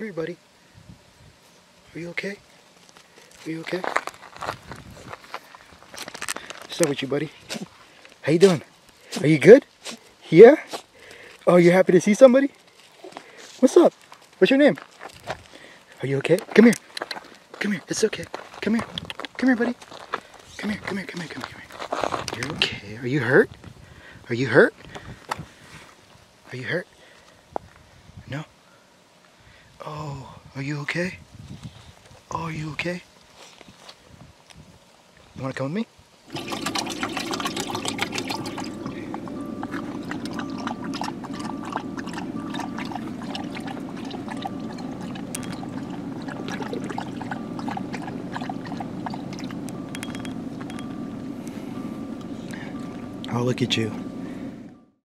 Come here, buddy. Are you okay? Are you okay? What's up with you, buddy? How you doing? Are you good? Yeah? Oh, you're happy to see somebody? What's up? What's your name? Are you okay? Come here. Come here. It's okay. Come here. Come here, buddy. Come here. Come here. Come here. Come here. Come here. You're okay. Are you hurt? Are you hurt? Are you hurt? No? Oh, are you okay? Oh, are you okay? You want to come with me? Oh, look at you.